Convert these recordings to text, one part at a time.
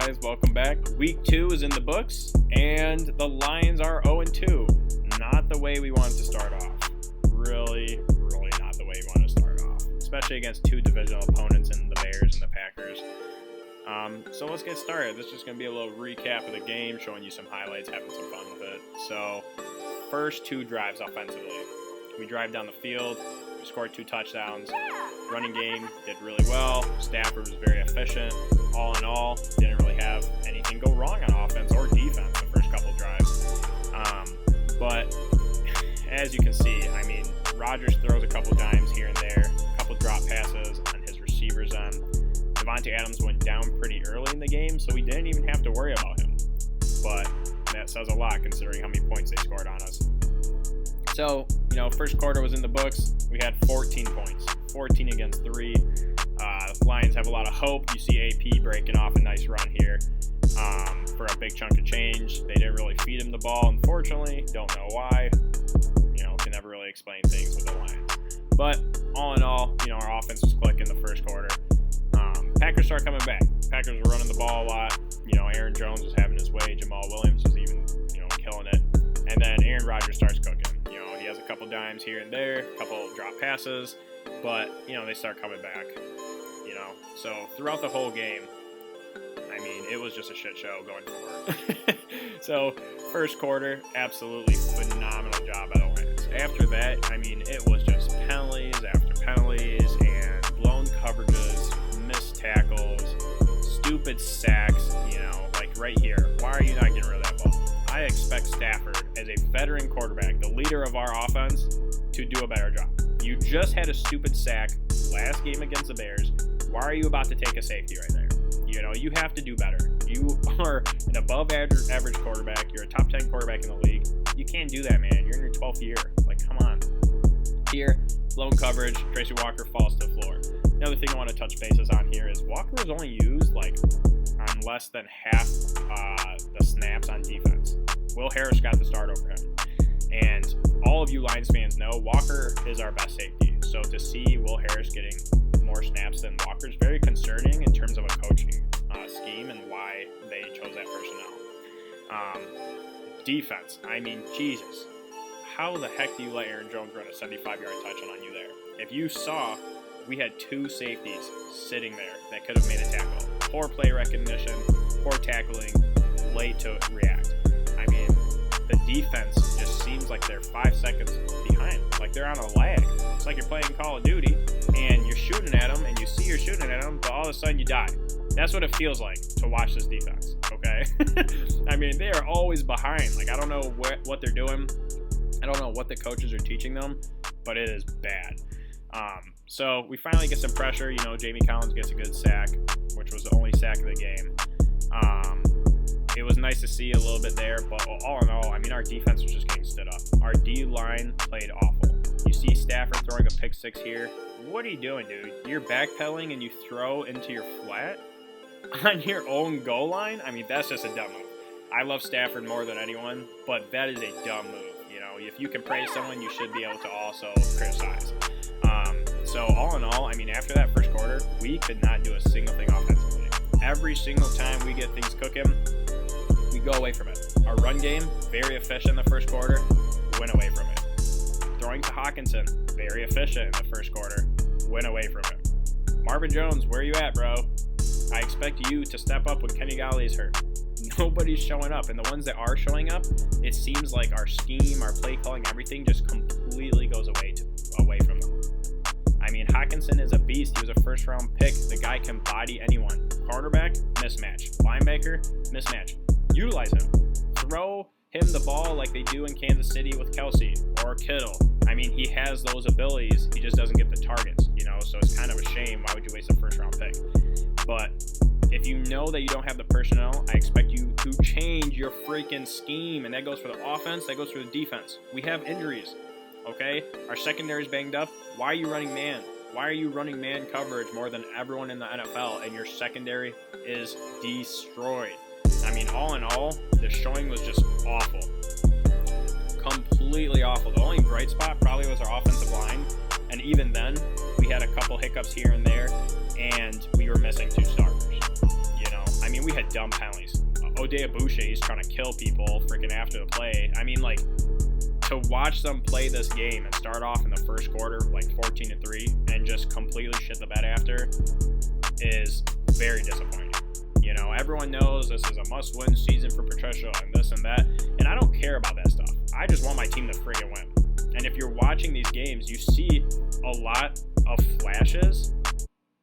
guys? Welcome back. Week 2 is in the books, and the Lions are 0-2. Not the way we wanted to start off. Really not the way we wanted to start off. Especially against two divisional opponents in the Bears and the Packers. So let's get started. This is just going to be a little recap of the game, showing you some highlights, having some fun with it. So, first 2 drives offensively. We drive down the field. We scored 2 touchdowns. Running game did really well. Stafford was very efficient. All in all, didn't really have anything go wrong on offense or defense the first couple drives. But as you can see, I mean, Rodgers throws a couple dimes here and there, a couple drop passes on his receivers end. Devontae Adams went down pretty early in the game, so we didn't even have to worry about him. But that says a lot considering how many points they scored on us. So, first quarter was in the books. We had 14 points, 14 against 3. Lions have a lot of hope. You see AP breaking off a nice run here for a big chunk of change. They didn't really feed him the ball, unfortunately. Don't know why. Can never really explain things with the Lions. But all in all, our offense was clicking the first quarter. Packers start coming back. Packers were running the ball a lot. Aaron Jones was having his way. Jamal Williams was even, killing it. And then Aaron Rodgers starts cooking. He has a couple dimes here and there, a couple drop passes, but, they start coming back. So throughout the whole game, I mean, it was just a shit show going forward. So first quarter, absolutely phenomenal job by the Lions. After that, I mean, it was just penalties after penalties and blown coverages, missed tackles, stupid sacks, like right here. Why are you not getting rid of that ball? I expect Stafford, as a veteran quarterback, the leader of our offense, to do a better job. You just had a stupid sack last game against the Bears. Why are you about to take a safety right there? You have to do better. You are an above average quarterback. You're a top 10 quarterback in the league. You can't do that, man. You're in your 12th year. Come on. Here, blown coverage. Tracy Walker falls to the floor. Another thing I want to touch bases on here is Walker was only used on less than half the snaps on defense. Will Harris got the start over him. And all of you Lions fans know Walker is our best safety. So to see Will Harris getting more snaps than Walker is very concerning in terms of a coaching scheme and why they chose that personnel. Defense. I mean, Jesus. How the heck do you let Aaron Jones run a 75-yard touchdown on you there? If you saw, we had 2 safeties sitting there that could have made a tackle. Poor play recognition, poor tackling, late to react. I mean, the defense just seems like they're 5 seconds behind. Like they're on a lag. It's like you're playing Call of Duty and you're shooting at them and you see you're shooting at them, but all of a sudden you die. That's what it feels like to watch this defense, okay? I mean, they are always behind. I don't know what they're doing. I don't know what the coaches are teaching them, but it is bad. So we finally get some pressure. Jamie Collins gets a good sack, which was the only sack of the game. It was nice to see a little bit there, but all in all, I mean, our defense was just getting stood up. Our D-line played awful. You see Stafford throwing a pick 6 here. What are you doing, dude? You're backpedaling and you throw into your flat on your own goal line? I mean, that's just a dumb move. I love Stafford more than anyone, but that is a dumb move. If you can praise someone, you should be able to also criticize. So all in all, I mean, after that first quarter, we could not do a single thing offensively. Every single time we get things cooking, we go away from it. Our run game, very efficient in the first quarter, went away from it. Throwing to Hawkinson, very efficient in the first quarter, went away from it. Marvin Jones, where you at, bro? I expect you to step up when Kenny Galladay is hurt. Nobody's showing up, and the ones that are showing up, it seems like our scheme, our play calling, everything just completely goes away from them. I mean, Hawkinson is a beast. He was a first-round pick. The guy can body anyone. Quarterback, mismatch. Linebacker, mismatch. Utilize him. Throw him the ball like they do in Kansas City with Kelsey or Kittle. I mean, he has those abilities. He just doesn't get the targets, so it's kind of a shame. Why would you waste a first-round pick? But if you know that you don't have the personnel, I expect you to change your freaking scheme. And that goes for the offense, that goes for the defense. We have injuries, okay? Our secondary is banged up. Why are you running man? Why are you running man coverage more than everyone in the NFL and your secondary is destroyed? I mean, all in all, the showing was just awful. Completely awful. The only bright spot probably was our offensive line. And even then, we had a couple hiccups here and there, and we were missing 2 starters. I mean, we had dumb penalties. Odea Boucher, he's trying to kill people freaking after the play. I mean, like, to watch them play this game and start off in the first quarter like 14-3 and just completely shit the bed after is very disappointing. You know, everyone knows this is a must-win season for Patricia and this and that, and I don't care about that stuff. I just want my team to friggin' win. And if you're watching these games, you see a lot of flashes,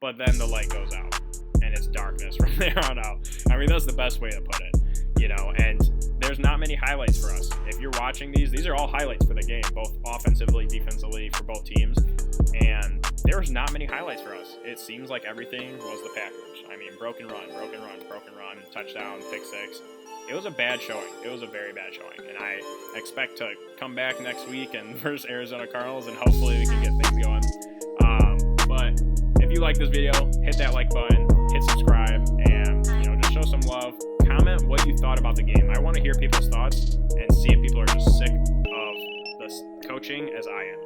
but then the light goes out and it's darkness from there on out. I mean, that's the best way to put it, you know, and there's not many highlights for us. If you're watching these are all highlights for the game, both offensively, defensively, for both teams, and there's not many highlights for us. It seems like everything was the Packers. I mean, broken run, touchdown, pick six. It was a bad showing. It was a very bad showing, and I expect to come back next week and versus Arizona Cardinals, and hopefully we can get things going. But if you like this video, hit that like button, hit subscribe, and just show some love. Comment what you thought about the game. I want to hear people's thoughts and see if people are just sick of the coaching as I am.